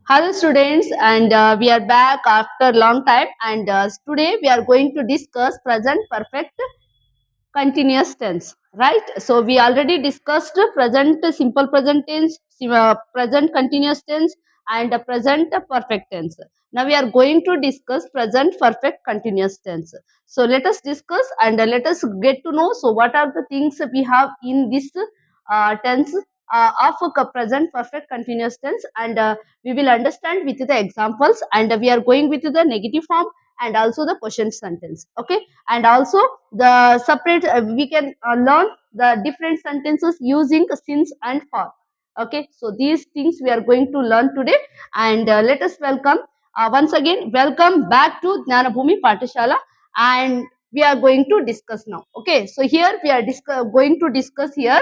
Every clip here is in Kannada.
Hello students, and we are back after long time, and today we are going to discuss present perfect continuous tense, right? So we already discussed present simple present tense, present continuous tense, and present perfect tense. Now we are going to discuss present perfect continuous tense. So let us discuss and let us get to know. So what are the things we have in this tense of present perfect continuous tense, and we will understand with the examples, and we are going with the negative form and also the question sentence. Okay, and also the separate we can learn the different sentences using since and for. Okay, so these things we are going to learn today, and let us welcome once again welcome back to Jnanabhumi Pathashala, and we are going to discuss now. Okay, so here we are going to discuss here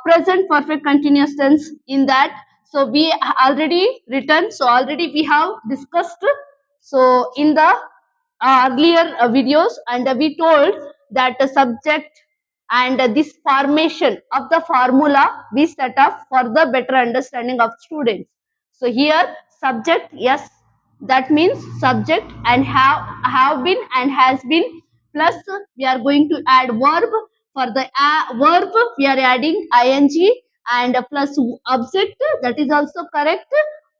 present perfect continuous tense. In that, so we already written, so already we have discussed, so in the earlier videos, and we told that the subject and this formation of the formula we set up for the better understanding of students. So here subject, yes, that means subject, and have been and has been, plus we are going to add verb. For the verb we are adding ing, and plus object, that is also correct,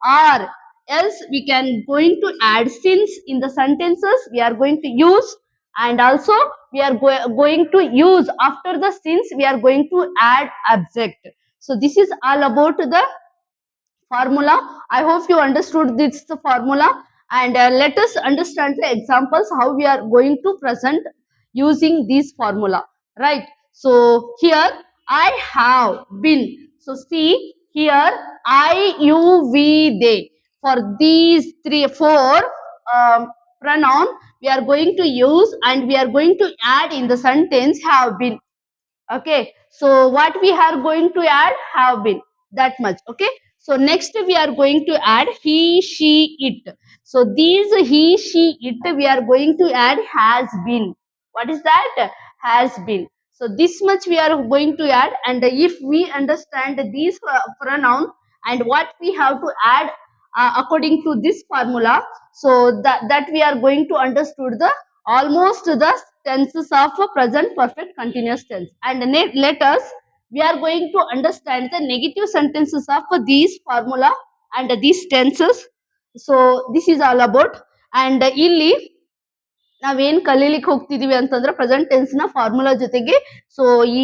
or else we can going to add since in the sentences we are going to use, and also we are going to use after the since we are going to add object. So this is all about the formula. I hope you understood this formula, and let us understand the examples how we are going to present using this formula, right? So here I have been. So see here I, you, we, they. For these three, four pronoun we are going to use, and we are going to add in the sentence have been. Okay, so what we are going to add have been, that much. Okay, so next we are going to add he, she, it. So these he, she, it we are going to add has been. What is that? Has been. So this much we are going to add, and if we understand these pronoun and what we have to add according to this formula, so that we are going to understood the almost the tenses of present perfect continuous tense. And let us, we are going to understand the negative sentences of these formula and these tenses. So this is all about, and ಇಲ್ಲಿ ನಾವೇನ್ ಕಲೀಲಿಕ್ಕೆ ಹೋಗ್ತಿದೀವಿ ಅಂತಂದ್ರೆ ಪ್ರೆಸೆಂಟ್ ಟೆನ್ಸ್ ನ ಫಾರ್ಮುಲಾ ಜೊತೆಗೆ, ಸೊ ಈ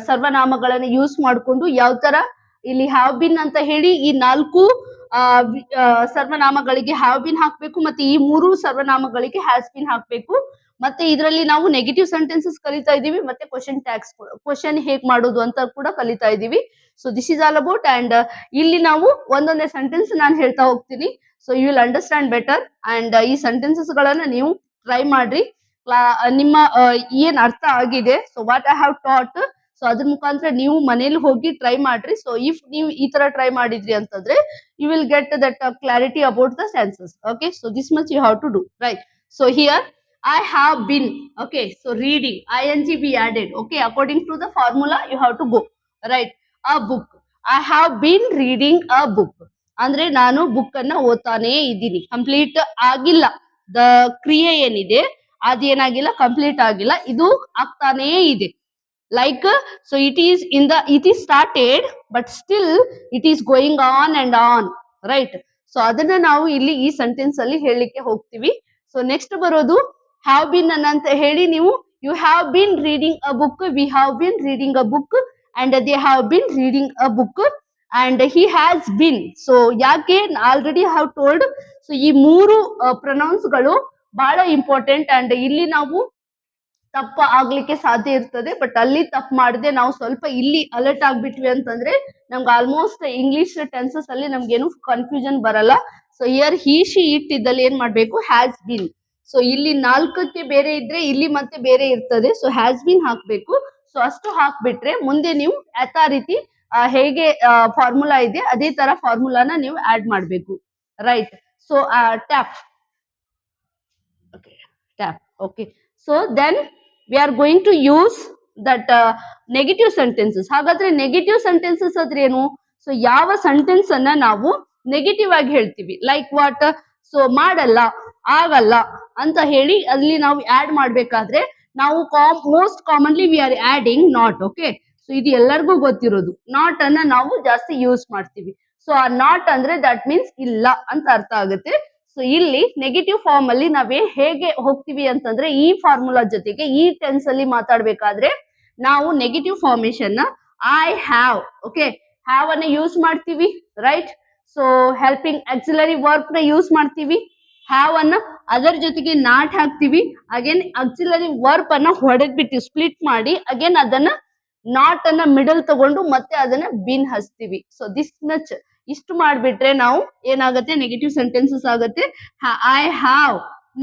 ಸರ್ವನಾಮಗಳನ್ನ ಯೂಸ್ ಮಾಡಿಕೊಂಡು ಯಾವ ತರ ಇಲ್ಲಿ ಹ್ಯಾವ್ ಬಿನ್ ಅಂತ ಹೇಳಿ ಈ ನಾಲ್ಕು ಸರ್ವನಾಮಗಳಿಗೆ ಹ್ಯಾವ್ ಬಿನ್ ಹಾಕ್ಬೇಕು, ಮತ್ತೆ ಈ ಮೂರು ಸರ್ವನಾಮಗಳಿಗೆ ಹ್ಯಾಸ್ ಬಿನ್ ಹಾಕ್ಬೇಕು. ಮತ್ತೆ ಇದರಲ್ಲಿ ನಾವು ನೆಗೆಟಿವ್ ಸೆಂಟೆನ್ಸಸ್ ಕಲಿತಾ ಇದೀವಿ, ಮತ್ತೆ ಕ್ವಶನ್ ಹೇಗ್ ಮಾಡೋದು ಅಂತ ಕೂಡ ಕಲಿತಾ ಇದೀವಿ. So this is all about, and ಇಲ್ಲಿ ನಾವು ಒಂದೊಂದೇ ಸೆಂಟೆನ್ಸ್ ನಾನು ಹೇಳ್ತಾ ಹೋಗ್ತೀನಿ. So you will understand better, and ಈ ಸೆಂಟೆನ್ಸಸ್ ಗಳನ್ನ ನೀವು ಟ್ರೈ ಮಾಡ್ರಿ. ನಿಮ್ಮ ಏನ್ ಅರ್ಥ ಆಗಿದೆ, so what I have taught, so ಅದ್ರ ಮುಖಾಂತರ ನೀವು ಮನೇಲಿ ಹೋಗಿ ಟ್ರೈ ಮಾಡ್ರಿ. ಸೊ ಇಫ್ ನೀವು ಈ ತರ ಟ್ರೈ ಮಾಡಿದ್ರಿ ಅಂತಂದ್ರೆ you will get that clarity about the senses. Okay, so this much you have to do, right? So here I have been. Okay, so reading ing we added. Okay, according to the formula you have to go, right? A book. I have been reading a book. ಅಂದ್ರೆ ನಾನು ಬುಕ್ ಅನ್ನ ಓದ್ತಾನೆ ಇದ್ದೀನಿ. ಕಂಪ್ಲೀಟ್ ಆಗಿಲ್ಲ, ದ ಕ್ರಿಯೆ ಏನಿದೆ ಅದೇನಾಗಿಲ್ಲ, ಕಂಪ್ಲೀಟ್ ಆಗಿಲ್ಲ, ಇದು ಆಗ್ತಾನೇ ಇದೆ. Like so it is started, but still it is going on and on, right? So ಅದನ್ನ ನಾವು ಇಲ್ಲಿ ಈ ಸೆಂಟೆನ್ಸ್ ಅಲ್ಲಿ ಹೇಳಲಿಕ್ಕೆ ಹೋಗ್ತೀವಿ. ಸೊ ನೆಕ್ಸ್ಟ್ ಬರೋದು ಹ್ಯಾವ್ ಬಿನ್ ಅಂತ ಹೇಳಿ ನೀವು you have been reading a book, we have been reading a book, and they have been reading a book, and he has been. So ಯಾಕೆ ಆಲ್ರೆಡಿ ಹ್ಯಾವ್ ಟೋಲ್ಡ್. ಸೊ ಈ ಮೂರು ಪ್ರೊನೌನ್ಸ್ ಗಳು ಬಹಳ ಇಂಪಾರ್ಟೆಂಟ್, ಅಂಡ್ ಇಲ್ಲಿ ನಾವು ತಪ್ಪ ಆಗ್ಲಿಕ್ಕೆ ಸಾಧ್ಯ ಇರ್ತದೆ, ಬಟ್ ಅಲ್ಲಿ ತಪ್ಪು ಮಾಡದೆ ನಾವು ಸ್ವಲ್ಪ ಇಲ್ಲಿ ಅಲರ್ಟ್ ಆಗ್ಬಿಟ್ವಿ ಅಂತಂದ್ರೆ ನಮ್ಗೆ ಆಲ್ಮೋಸ್ಟ್ ಇಂಗ್ಲಿಷ್ ಟೆನ್ಸಸ್ ಅಲ್ಲಿ ನಮ್ಗೇನು ಕನ್ಫ್ಯೂಷನ್ ಬರಲ್ಲ. So here he, she, it ಇದ್ದಲ್ಲಿ ಏನ್ ಮಾಡ್ಬೇಕು, ಹ್ಯಾಸ್ ಬಿನ್. ಸೊ ಇಲ್ಲಿ ನಾಲ್ಕಕ್ಕೆ ಬೇರೆ ಇದ್ರೆ ಇಲ್ಲಿ ಮತ್ತೆ ಬೇರೆ ಇರ್ತದೆ, ಸೊ ಹ್ಯಾಸ್ ಬಿನ್ ಹಾಕ್ಬೇಕು. ಸೊ ಅಷ್ಟು ಹಾಕ್ಬಿಟ್ರೆ ಮುಂದೆ ನೀವು ಅಥಾರಿಟಿ ಹೇಗೆ ಫಾರ್ಮುಲಾ ಇದೆ ಅದೇ ತರ ಫಾರ್ಮುಲಾನ ನೀವು ಆಡ್ ಮಾಡ್ಬೇಕು, right? So tap, tap. Okay, so then we are going to use that negative sentences. ಹಾಗಾದ್ರೆ ನೆಗೆಟಿವ್ ಸೆಂಟೆನ್ಸಸ್ ಆದ್ರೆ ಏನು? ಸೊ ಯಾವ ಸೆಂಟೆನ್ಸ್ ಅನ್ನ ನಾವು ನೆಗೆಟಿವ್ ಆಗಿ ಹೇಳ್ತೀವಿ. Like what? ಸೊ ಮಾಡಲ್ಲ, ಆಗಲ್ಲ ಅಂತ ಹೇಳಿ ಅಲ್ಲಿ ನಾವು ಆಡ್ ಮಾಡ್ಬೇಕಾದ್ರೆ ನಾವು most commonly we are adding not. Okay, so ಇದು ಎಲ್ಲರಿಗೂ ಗೊತ್ತಿರೋದು. ನಾಟ್ ಅನ್ನ ನಾವು ಜಾಸ್ತಿ ಯೂಸ್ ಮಾಡ್ತೀವಿ. ಸೊ ಆ ನಾಟ್ ಅಂದ್ರೆ ದಟ್ ಮೀನ್ಸ್ ಇಲ್ಲ ಅಂತ ಅರ್ಥ ಆಗುತ್ತೆ. ಸೊ ಇಲ್ಲಿ ನೆಗೆಟಿವ್ ಫಾರ್ಮ್ ಅಲ್ಲಿ ನಾವೇ ಹೇಗೆ ಹೋಗ್ತೀವಿ ಅಂತಂದ್ರೆ ಈ ಫಾರ್ಮುಲಾ ಜೊತೆಗೆ ಈ ಟೆನ್ಸ್ ಅಲ್ಲಿ ಮಾತಾಡ್ಬೇಕಾದ್ರೆ ನಾವು ನೆಗೆಟಿವ್ ಫಾರ್ಮೇಶನ್ ನ ಐ ಹ್ಯಾವ್, ಓಕೆ, ಹ್ಯಾವ್ ಅನ್ನ ಯೂಸ್ ಮಾಡ್ತೀವಿ, right? So helping auxiliary verb ನ ಯೂಸ್ ಮಾಡ್ತೀವಿ. ಹ್ಯಾವ್ ಅನ್ನ ಅದರ ಜೊತೆಗೆ ನಾಟ್ ಹಾಕ್ತಿವಿ. ಅಗೇನ್ ಆಕ್ಸಿಲರಿ ವರ್ಬ್ ಅನ್ನ ಹೊಡೆದ್ಬಿಟ್ಟು ಸ್ಪ್ಲಿಟ್ ಮಾಡಿ ಅಗೇನ್ ಅದನ್ನ ನಾಟ್ ಅನ್ನ ಮಿಡಲ್ ತಗೊಂಡು ಮತ್ತೆ ಅದನ್ನ ಬಿನ್ ಹಚ್ತೀವಿ. ಸೊ ದಿಸ್ ಮಚ್ ಇಷ್ಟು ಮಾಡ್ಬಿಟ್ರೆ ನಾವು ಏನಾಗುತ್ತೆ, ನೆಗೆಟಿವ್ ಸೆಂಟೆನ್ಸಸ್ ಆಗುತ್ತೆ. I have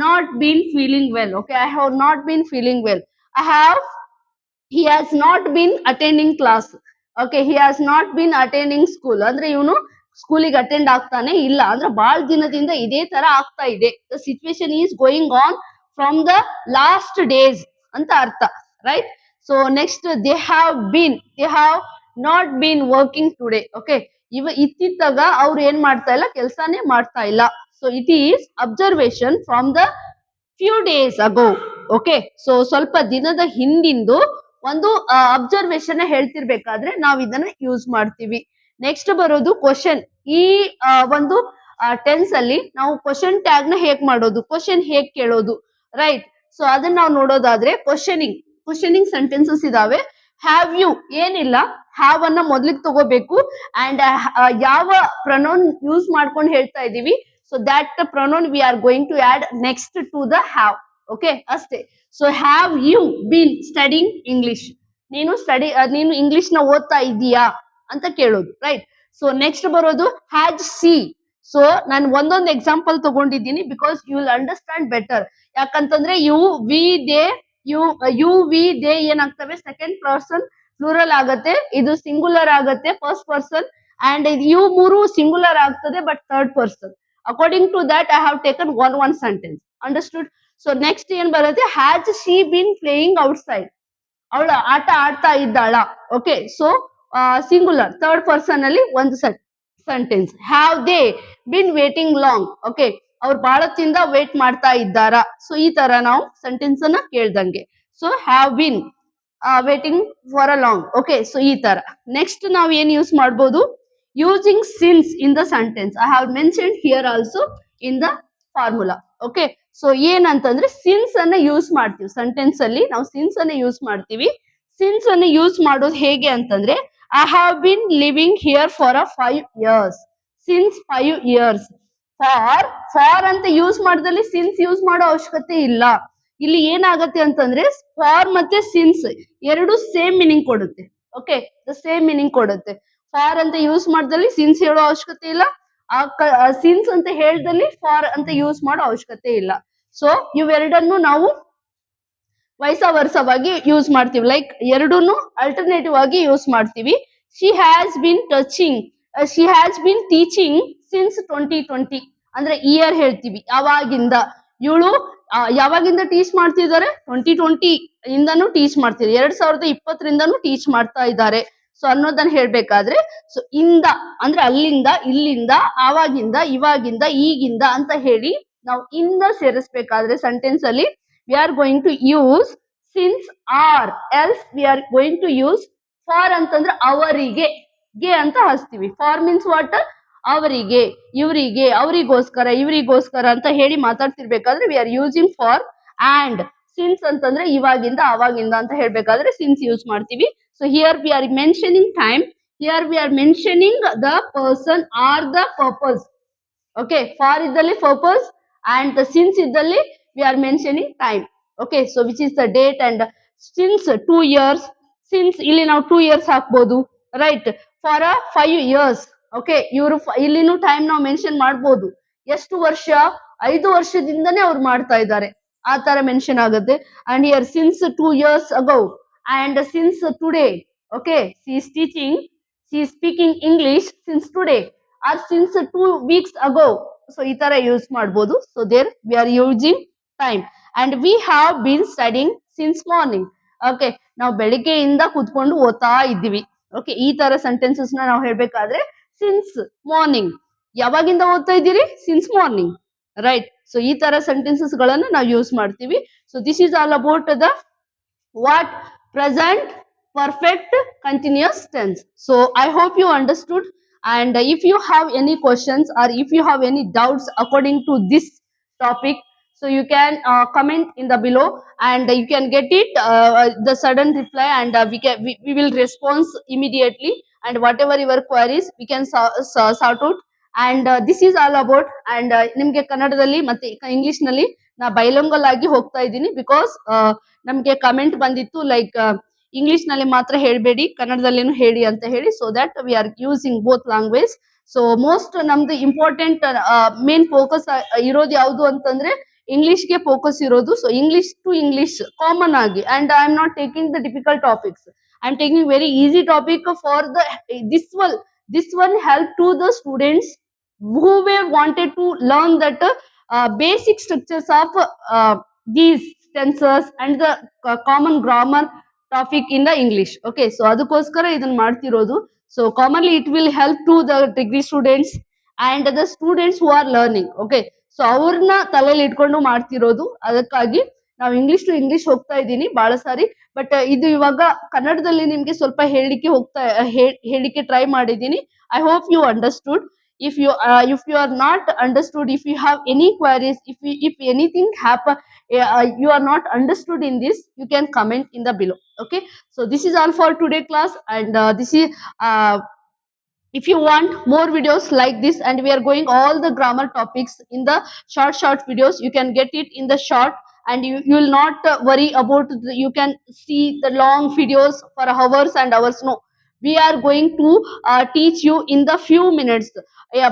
not been feeling well. Okay, I have not been feeling well. I have he has not been attending class. Okay, he has not been attending school. ಅಂದ್ರೆ ಇವನು ಸ್ಕೂಲಿಗೆ ಅಟೆಂಡ್ ಆಗ್ತಾನೆ ಇಲ್ಲ, ಅಂದ್ರೆ ಬಹಳ ದಿನದಿಂದ ಇದೇ ತರ ಆಗ್ತಾ ಇದೆ. The situation is going on from the last days ಅಂತ ಅರ್ಥ, right? So next they have not been working today. Okay, ಇತ್ತಿತ್ತಾಗ ಅವ್ರು ಏನ್ ಮಾಡ್ತಾ ಇಲ್ಲ, ಕೆಲಸನೇ ಮಾಡ್ತಾ ಇಲ್ಲ. So it is observation from the few days ago. Okay, so ಸ್ವಲ್ಪ ದಿನದ ಹಿಂದಿಂದು ಒಂದು ಅಬ್ಸರ್ವೇಶನ್ ಹೇಳ್ತಿರ್ಬೇಕಾದ್ರೆ ನಾವ್ ಇದನ್ನ ಯೂಸ್ ಮಾಡ್ತೀವಿ. ನೆಕ್ಸ್ಟ್ ಬರೋದು ಕ್ವಶನ್. ಈ ಒಂದು ಟೆನ್ಸ್ ಅಲ್ಲಿ ನಾವು ಕ್ವಶನ್ ಟ್ಯಾಗ್ ನ ಹೇಗ್ ಮಾಡೋದು, ಕ್ವಶನ್ ಹೇಗ್ ಕೇಳೋದು, ರೈಟ್? ಸೊ ಅದನ್ನ ನಾವು ನೋಡೋದಾದ್ರೆ ಕ್ವಶನಿಂಗ್ ಸೆಂಟೆನ್ಸಸ್ ಇದಾವೆ. ಹ್ಯಾವ್ ಯು ಏನಿಲ್ಲ, ಹ್ಯಾವ್ ಅನ್ನ ಮೊದ್ಲಿಗೆ ತಗೋಬೇಕು ಅಂಡ್ ಯಾವ ಪ್ರೊನೌನ್ ಯೂಸ್ ಮಾಡ್ಕೊಂಡು ಹೇಳ್ತಾ ಇದೀವಿ, so that pronoun we are going to add next to the have. Okay, ಅಷ್ಟೇ. So have you been studying English, ನೀನು ಇಂಗ್ಲಿಷ್ ನ ಓದ್ತಾ ಇದೀಯಾ ಅಂತ ಕೇಳೋದು, ರೈಟ್? ಸೊ ನೆಕ್ಸ್ಟ್ ಬರೋದು ಹ್ಯಾಜ್ ಸಿ. ಸೊ ನಾನು ಒಂದೊಂದು ಎಕ್ಸಾಂಪಲ್ ತಗೊಂಡಿದ್ದೀನಿ because you will understand better. ಯಾಕಂತಂದ್ರೆ ಯು ವಿ ದೇ ಏನಾಗ್ತವೆ, ಸೆಕೆಂಡ್ ಪರ್ಸನ್ ಪ್ಲೂರಲ್ ಆಗತ್ತೆ, ಇದು ಸಿಂಗುಲರ್ ಆಗತ್ತೆ ಫಸ್ಟ್ ಪರ್ಸನ್, ಅಂಡ್ ಇವು ಮೂರು ಸಿಂಗುಲರ್ ಆಗ್ತದೆ but third person. According to that I have taken one sentence. Understood? So next ಏನ್ ಬರುತ್ತೆ, has she been playing outside, ಅವಳು ಆಟ ಆಡ್ತಾ ಇದ್ದಾಳ. Okay, so singular third person ಅಲ್ಲಿ ಒಂದು sentence. Have they been waiting long. Okay, ಅವ್ರು ಬಹಳತ್ತಿಂದ ವೇಟ್ ಮಾಡ್ತಾ ಇದ್ದಾರಾ. ಸೊ ಈ ತರ ನಾವು ಸೆಂಟೆನ್ಸ್ ಅನ್ನ ಕೇಳ್ದಂಗೆ. So have been waiting for a long. Okay, so ಈ ತರ. ನೆಕ್ಸ್ಟ್ ನಾವ್ ಏನ್ ಯೂಸ್ ಮಾಡ್ಬೋದು, using since in the sentence. I have mentioned here also in the formula. Okay, so ಏನಂತಂದ್ರೆ ಸಿನ್ಸ್ ಅನ್ನ ಯೂಸ್ ಮಾಡ್ತೀವಿ ಸೆಂಟೆನ್ಸ್ ಅಲ್ಲಿ, ನಾವು ಸಿನ್ಸ್ ಅನ್ನ ಯೂಸ್ ಮಾಡ್ತೀವಿ. ಸಿನ್ಸ್ ಅನ್ನ ಯೂಸ್ ಮಾಡೋದು ಹೇಗೆ ಅಂತಂದ್ರೆ, I have been living here for 5 years. Since 5 years. For ಅಂತ ಯೂಸ್ ಮಾಡಿದಲ್ಲಿ ಸಿನ್ಸ್ ಯೂಸ್ ಮಾಡೋ ಅವಶ್ಯಕತೆ ಇಲ್ಲ. ಇಲ್ಲಿ ಏನಾಗತ್ತೆ ಅಂತಂದ್ರೆ ಫಾರ್ ಮತ್ತೆ ಸಿನ್ಸ್ ಎರಡು ಸೇಮ್ ಮೀನಿಂಗ್ ಕೊಡುತ್ತೆ. ಓಕೆ, ದ ಸೇಮ್ ಮೀನಿಂಗ್ ಕೊಡುತ್ತೆ. ಫಾರ್ ಅಂತ ಯೂಸ್ ಮಾಡಿದಲ್ಲಿ ಸಿನ್ಸ್ ಹೇಳೋ ಅವಶ್ಯಕತೆ ಇಲ್ಲ, ಸಿನ್ಸ್ ಅಂತ ಹೇಳ್ದಲ್ಲಿ ಫಾರ್ ಅಂತ ಯೂಸ್ ಮಾಡೋ ಅವಶ್ಯಕತೆ ಇಲ್ಲ. ಸೊ ಇವೆರಡನ್ನು ನಾವು ವೈಸವರ್ಸವಾಗಿ ಯೂಸ್ ಮಾಡ್ತೀವಿ, ಲೈಕ್ ಎರಡೂನು ಅಲ್ಟರ್ನೇಟಿವ್ ಆಗಿ ಯೂಸ್ ಮಾಡ್ತೀವಿ. She has been teaching since 2020. ಅಂದ್ರೆ ಇಯರ್ ಹೇಳ್ತೀವಿ, ಯಾವಾಗಿಂದ. ಇವಳು ಯಾವಾಗಿಂದ ಟೀಚ್ ಮಾಡ್ತಿದ್ದಾರೆ, 2020 ಇಂದನೂ ಟೀಚ್ ಮಾಡ್ತಿದ್ದಾರೆ, 2020 ಟೀಚ್ ಮಾಡ್ತಾ ಇದ್ದಾರೆ. ಸೊ ಅನ್ನೋದನ್ನ ಹೇಳ್ಬೇಕಾದ್ರೆ, ಸೊ ಇಂದ ಅಂದ್ರೆ ಅಲ್ಲಿಂದ, ಇಲ್ಲಿಂದ, ಆವಾಗಿಂದ, ಇವಾಗಿಂದ, ಈಗಿಂದ ಅಂತ ಹೇಳಿ ನಾವು ಇಂದ ಸೇರಿಸ್ಬೇಕಾದ್ರೆ ಸೆಂಟೆನ್ಸ್ ಅಲ್ಲಿ we are going to use since or, else we are going to use for. ಅಂತಂದ್ರೆ ಅವರಿಗೆ ಗೆ ಅಂತ ಹಚ್ತೀವಿ. ಫಾರ್ ಮೀನ್ಸ್ ವಾಟ್, ಅವರಿಗೆ, ಇವರಿಗೆ, ಇವರಿಗೋಸ್ಕರ ಅಂತ ಹೇಳಿ ಮಾತಾಡ್ತಿರ್ಬೇಕಾದ್ರೆ we are using for. And since ಅಂತಂದ್ರೆ ಇವಾಗಿಂದ, ಆವಾಗಿಂದ ಅಂತ ಹೇಳ್ಬೇಕಾದ್ರೆ ಸಿನ್ಸ್ ಯೂಸ್ ಮಾಡ್ತೀವಿ. So here we are mentioning time, here we are mentioning the person or the purpose. Okay, for ಇದ್ದಲ್ಲಿ ಪರ್ಪಸ್ ಅಂಡ್ ಸಿನ್ಸ್ ಇದ್ದಲ್ಲಿ we are mentioning time. Okay, so which is the date. And since 2 years, since ಇಲ್ಲಿ ನಾವು 2 years ಹಾಕ್ಬೋದು, ರೈಟ್? For 5 years. ಓಕೆ, ಇವರು ಇಲ್ಲಿನೂ ಟೈಮ್ ನಾವು ಮೆನ್ಷನ್ ಮಾಡ್ಬೋದು. ಎಷ್ಟು ವರ್ಷ, 5 ವರ್ಷದಿಂದನೇ ಅವ್ರು ಮಾಡ್ತಾ ಇದ್ದಾರೆ, ಆ ತರ ಮೆನ್ಷನ್ ಆಗುತ್ತೆ. And here since 2 years ago and since today. Okay, she is speaking English since today or since 2 weeks ago. So ಈ ತರ ಯೂಸ್ ಮಾಡ್ಬೋದು. So there we are using time. And we have been studying since morning. Okay, ನಾವು ಬೆಳಿಗ್ಗೆಯಿಂದ ಕೂತ್ಕೊಂಡು ಓದ್ತಾ ಇದ್ದೀವಿ. ಓಕೆ, ಈ ತರ ಸೆಂಟೆನ್ಸಸ್ ನಾವು ಹೇಳ್ಬೇಕಾದ್ರೆ ಸಿನ್ಸ್ ಮಾರ್ನಿಂಗ್, ಯಾವಾಗಿಂದ ಓದ್ತಾ ಇದ್ದೀರಿ? Since morning, right? ಸೊ ಈ ತರ ಸೆಂಟೆನ್ಸಸ್ ಗಳನ್ನ ನಾವು ಯೂಸ್ ಮಾಡ್ತೀವಿ. So this is all about the what present perfect continuous tense. So I hope you understood, and if you have any questions or if you have any doubts according to this topic, so you can comment in the below, and you can get it the sudden reply, and we will respond immediately, and whatever your queries we can sort out. And this is all about, and ನಿಮ್ಗೆ ಕನ್ನಡದಲ್ಲಿ ಮತ್ತೆ ಇಂಗ್ಲಿಷ್ ನಲ್ಲಿ ನಾ ಬೈಲಿಂಗಲ್ ಆಗಿ ಹೋಗ್ತಾ ಇದ್ದೀನಿ, ಬಿಕಾಸ್ ನಮ್ಗೆ ಕಮೆಂಟ್ ಬಂದಿತ್ತು ಲೈಕ್ ಇಂಗ್ಲಿಷ್ ನಲ್ಲಿ ಮಾತ್ರ ಹೇಳ್ಬೇಡಿ, ಕನ್ನಡದಲ್ಲೇನು ಹೇಳಿ ಅಂತ ಹೇಳಿ. So that we are using both language. So most ನಮ್ದು ಇಂಪಾರ್ಟೆಂಟ್ ಮೇನ್ ಫೋಕಸ್ ಇರೋದು ಯಾವುದು ಅಂತಂದ್ರೆ ಇಂಗ್ಲಿಷ್ಗೆ ಫೋಕಸ್ ಇರೋದು. So English to English common ಆಗಿ, and I am not taking the difficult topics, I am taking very easy topic for the this one help to the students who were wanted to learn that basic structures of these tenses and the common grammar topic in the English. Okay, so ಅದಕ್ಕೋಸ್ಕರ ಇದನ್ನ ಮಾಡ್ತಿರೋದು. So commonly it will help to the degree students and the students who are learning. Okay, so ಅವ್ರನ್ನ ತಲೆಯಲ್ಲಿ ಇಟ್ಕೊಂಡು ಮಾಡ್ತಿರೋದು, ಅದಕ್ಕಾಗಿ ನಾವು ಇಂಗ್ಲಿಷ್ ಟು ಇಂಗ್ಲಿಷ್ ಹೋಗ್ತಾ ಇದ್ದೀನಿ ಬಹಳ ಸಾರಿ. ಬಟ್ ಇದು ಇವಾಗ ಕನ್ನಡದಲ್ಲಿ ನಿಮ್ಗೆ ಸ್ವಲ್ಪ ಹೇಳಿಕ್ಕೆ ಟ್ರೈ ಮಾಡಿದ್ದೀನಿ. I hope you understood. If you are not understood, if you have any queries, if anything happen, you are not understood in this, you can comment in the below. Okay, so this is all for today class, and this is if you want more videos like this, and we are going all the grammar topics in the short videos, you can get it in the short, and you will not worry about you can see the long videos for hours and hours. No, we are going to teach you in the few minutes.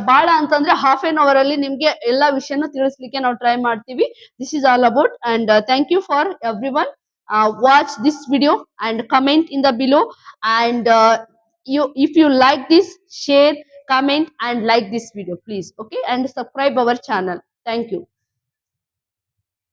ಬಾಳ ಅಂತಂದ್ರೆ ಹಾಫ್ ಎನ್ ಅವರ್ ಅಲ್ಲಿ ನಿಮ್ಗೆ ಎಲ್ಲಾ ವಿಷಯನ ತಿಳಿಸ್ಲಿಕ್ಕೆ ನಾವು ಟ್ರೈ ಮಾಡ್ತೀವಿ. This is all about, and thank you for everyone. Watch this video and comment in the below, and if you like this, share, comment and like this video please. Okay, and subscribe our channel. Thank you.